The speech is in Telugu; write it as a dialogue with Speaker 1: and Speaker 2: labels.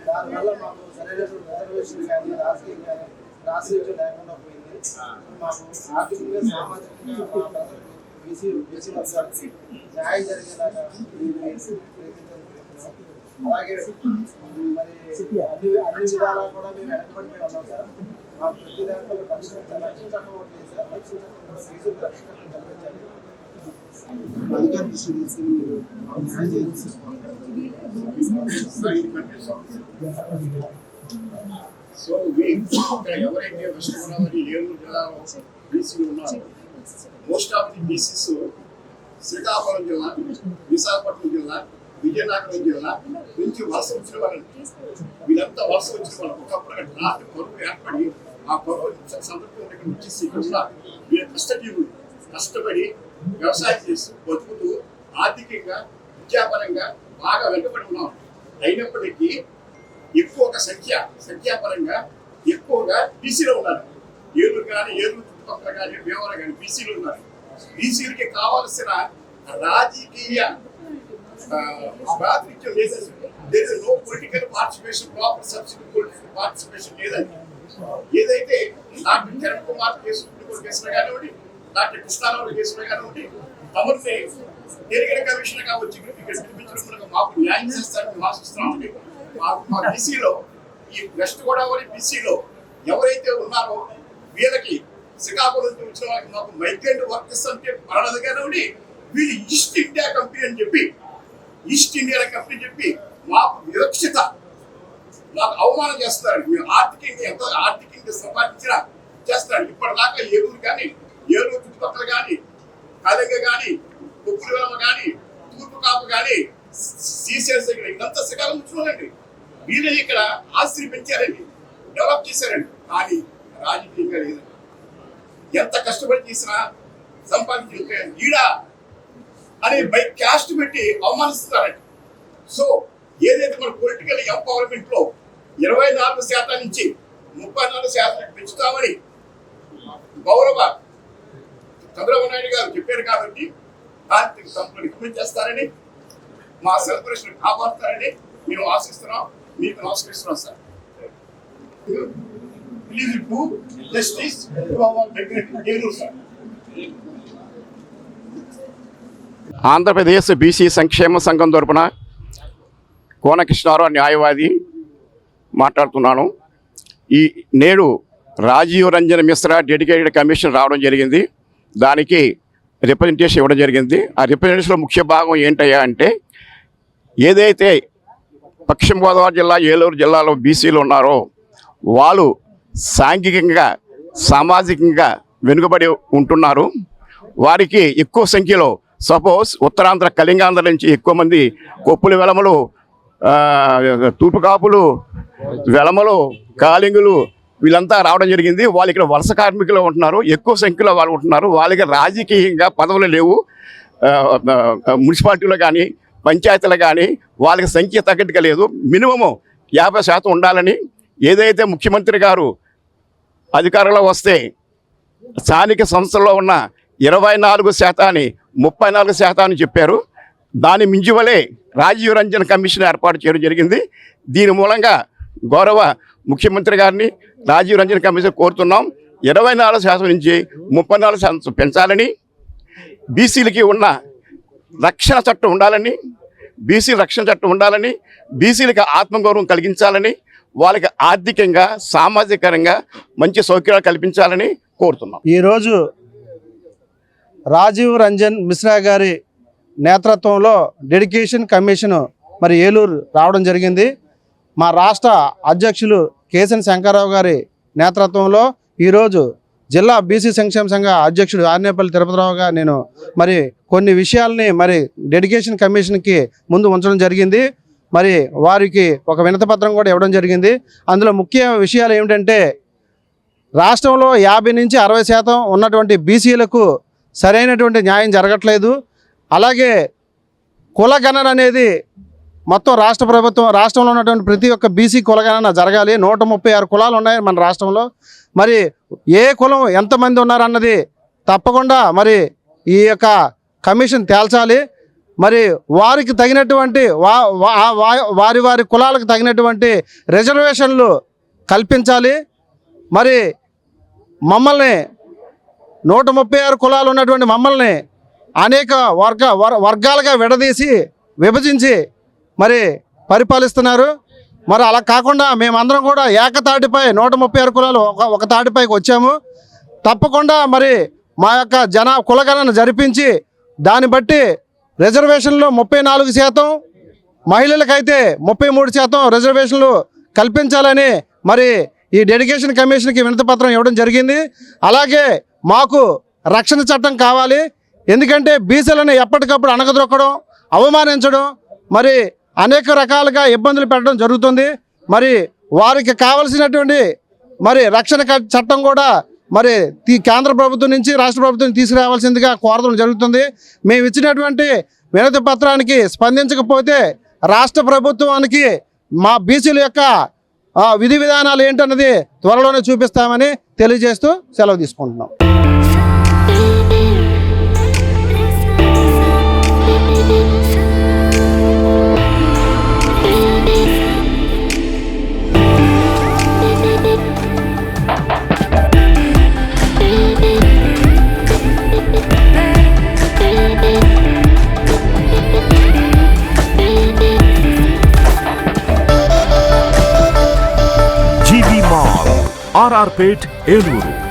Speaker 1: దానివల్ల మాకు సరైనటువంటి రిజర్వేషన్ కానీ రాజకీయం కానీ రాష్ట్రీయం లేకుండా పోయింది. మాకు ఆర్థికంగా సామాజికంగా మా ప్రజలకు బీసీ వర్గానికి న్యాయం జరిగేలాగా అలాగే మరి అన్ని విధాలా కూడా మేము వెనకబడిపోయి ఉన్నాం సార్. మా ప్రతి దాంట్లో రక్షణ చట్టం ఒకటి సార్, రక్షణ చట్టం కూడా బీసీలకు రక్షణ కల్పించాలి.
Speaker 2: సో ఎవరైతే వెస్ట్ గోదావరి ఏలూరు జిల్లాలో బీసీలు ఉన్నారో most of the BCs Srikakulam జిల్లా, విశాఖపట్నం జిల్లా, విజయనగరం జిల్లా నుంచి వలస వచ్చిన వాళ్ళని, వీళ్ళంతా వలస వచ్చిన వాళ్ళు ఒకప్పుడు కరువు ఏర్పడి ఆ కరువు సందర్భంలో ఇక్కడ వచ్చేసి ఇక్కడ వీళ్ళ కష్టజీవులు కష్టపడి వ్యవసాయం చేస్తూ బతుకుతూ ఆర్థికంగా విద్యాపరంగా బాగా వెనుకబడి ఉన్నాం. అయినప్పటికీ ఎక్కువగా సంఖ్యాపరంగా ఎక్కువగా బీసీలో ఉన్నారు. ఏలూరు కానీ ఏలూరు చుట్టుపక్కల కానీ భీమవరం కానీ బీసీలు ఉన్నారు. బీసీలకి కావాల్సిన రాజకీయ ప్రాతినిధ్యం లేదండి. There is no political participation, proper subsidy political participation లేదండి. ఏదైతే డాక్టర్ చరణ్ కుమార్ కేసులు కానివ్వండి, డాక్టర్ కృష్ణారావు కేసులు కానివ్వండి, తమరిని ఎన్నికల కమిషన్గా వచ్చి ఇక్కడ పిలిపించడం మాకు న్యాయం చేస్తారని ఆశిస్తున్నామండి. మా బీసీలో ఈ వెస్ట్ గోదావరి బీసీలో ఎవరైతే ఉన్నారో వీళ్ళకి శ్రీకాకుళం నుంచి వచ్చిన వాళ్ళకి మాకు మైగ్రెంట్ వర్కర్స్ అంటే పడదు కానివ్వండి, వీళ్ళు ఈస్ట్ ఇండియా కంపెనీ అని చెప్పి మాకు వివక్షత, మాకు అవమానం చేస్తున్నారండి. మేము ఆర్థికంగా సంపాదించినా చేస్తున్నాడు. ఇప్పటిదాకా ఏలూరు కానీ ఏలూరు చుట్టుపక్కల కానీ కలగ కానీ కొప్పులవెలమ కానీ తూర్పు కాపు కానీ శ్రీశైలం దగ్గర ఇదంతా శ్రీకాకుళం వచ్చిందండి. వీళ్ళే ఇక్కడ ఆస్తిని పెంచారండి, డెవలప్ చేశారండి. కానీ రాజకీయంగా లేదండి. ఎంత కష్టపడి చేసినా సంపాదించే ఈడ అని బై క్యాస్ట్ పెట్టి అవమానిస్తున్నారండి. సో ఏదైతే మన పొలిటికల్ ఎంపవర్మెంట్ లో 24% నుంచి 34% పెంచుతామని గౌరవ చంద్రబాబు నాయుడు గారు చెప్పారు కాబట్టి దానికి రికమెండ్ చేస్తారని, మా సెలబ్రేషన్ కాపాడుతారని మేము ఆశిస్తున్నాం. మీకు నమస్కరిస్తున్నాం sir. Please do justice to our Eluru sir.
Speaker 3: Andhra Pradesh BC సంక్షేమ సంఘం తరపున కోన కృష్ణారావు న్యాయవాది మాట్లాడుతున్నాను. నేడు రాజీవ్ రంజన్ మిశ్రా డెడికేటెడ్ కమిషన్ రావడం జరిగింది. దానికి రిప్రజెంటేషన్ ఇవ్వడం జరిగింది. ఆ రిప్రజెంటేషన్లో ముఖ్య భాగం ఏంటయ్యా అంటే, ఏదైతే పశ్చిమ గోదావరి జిల్లా ఏలూరు జిల్లాలో బీసీలు ఉన్నారో వాళ్ళు సాంఘికంగా సామాజికంగా వెనుకబడి ఉంటున్నారు. వారికి ఎక్కువ సంఖ్యలో సపోజ్ ఉత్తరాంధ్ర కళింగాంధ్ర నుంచి ఎక్కువ మంది కొప్పులు వెలమలు, తూర్పు కాపులు, వెలమలు, కాలింగులు వీళ్ళంతా రావడం జరిగింది. వాళ్ళు ఇక్కడ వలస కార్మికులు ఉంటున్నారు, ఎక్కువ సంఖ్యలో వాళ్ళు ఉంటున్నారు. వాళ్ళకి రాజకీయంగా పదవులు లేవు. మున్సిపాలిటీలో కానీ పంచాయతీలు కానీ వాళ్ళకి సంఖ్య తగ్గట్టుగా లేదు. మినిమము 50% ఉండాలని, ఏదైతే ముఖ్యమంత్రి గారు అధికారంలో వస్తే స్థానిక సంస్థల్లో ఉన్న 24% 34% చెప్పారు. దాని మించివలే రాజీవ్ రంజన్ కమిషన్ ఏర్పాటు చేయడం జరిగింది. దీని మూలంగా గౌరవ ముఖ్యమంత్రి గారిని రాజీవ్ రంజన్ కమిషన్ కోరుతున్నాం. 24% నుంచి 34% పెంచాలని, బీసీలకి ఉన్న రక్షణ చట్టం ఉండాలని, బీసీ రక్షణ చట్టం ఉండాలని, బీసీలకి ఆత్మగౌరవం కలిగించాలని, వాళ్ళకి ఆర్థికంగా సామాజికంగా మంచి సౌకర్యాలు కల్పించాలని కోరుతున్నాం.
Speaker 1: ఈరోజు రాజీవ్ రంజన్ మిశ్రా గారి నేతృత్వంలో డెడికేషన్ కమిషన్ మరి ఏలూరు రావడం జరిగింది. మా రాష్ట్ర అధ్యక్షులు కేసన్ శంకర్రావు గారి నేతృత్వంలో ఈరోజు జిల్లా బీసీ సంక్షేమ సంఘ అధ్యక్షుడు ఆర్నేపల్లి తిరుపతిరావు గారు నేను మరి కొన్ని విషయాల్ని మరి డెడికేషన్ కమిషన్కి ముందు ఉంచడం జరిగింది. మరి వారికి ఒక వినతిపత్రం కూడా ఇవ్వడం జరిగింది. అందులో ముఖ్య విషయాలు ఏమిటంటే, రాష్ట్రంలో 50 నుంచి 60% ఉన్నటువంటి బీసీలకు సరైనటువంటి న్యాయం జరగట్లేదు. అలాగే కులగణన అనేది మొత్తం రాష్ట్ర ప్రభుత్వం రాష్ట్రంలో ఉన్నటువంటి ప్రతి ఒక్క బీసీ కులగణన జరగాలి. 136 కులాలు ఉన్నాయి మన రాష్ట్రంలో. మరి ఏ కులం ఎంతమంది ఉన్నారన్నది తప్పకుండా మరి ఈ యొక్క కమిషన్ తేల్చాలి. మరి వారికి తగినటువంటి వారి వారి కులాలకు తగినటువంటి రిజర్వేషన్లు కల్పించాలి. మరి మమ్మల్ని 136 కులాలు ఉన్నటువంటి మమ్మల్ని అనేక వర్గాలుగా విడదీసి విభజించి మరి పరిపాలిస్తున్నారు. మరి అలా కాకుండా మేమందరం కూడా ఏకతాటిపై 136 కులాలు ఒక తాటిపైకి వచ్చాము. తప్పకుండా మరి మా యొక్క కులగణన జరిపించి దాన్ని బట్టి రిజర్వేషన్లు 34%, మహిళలకైతే 33% రిజర్వేషన్లు కల్పించాలని మరి ఈ డెడికేషన్ కమిషన్కి వినతిపత్రం ఇవ్వడం జరిగింది. అలాగే మాకు రక్షణ చట్టం కావాలి. ఎందుకంటే బీసీలను ఎప్పటికప్పుడు అణగదొక్కడం, అవమానించడం, మరి అనేక రకాలుగా ఇబ్బందులు పెట్టడం జరుగుతుంది. మరి వారికి కావలసినటువంటి మరి రక్షణ చట్టం కూడా మరి కేంద్ర ప్రభుత్వం నుంచి రాష్ట్ర ప్రభుత్వం తీసుకురావాల్సిందిగా కోరడం జరుగుతుంది. మేము ఇచ్చినటువంటి వినతి పత్రానికి స్పందించకపోతే రాష్ట్ర ప్రభుత్వానికి మా బీసీల యొక్క విధి విధానాలు ఏంటన్నది త్వరలోనే చూపిస్తామని తెలియజేస్తూ సెలవు తీసుకుంటున్నాం.
Speaker 4: RR Pet, Eluru.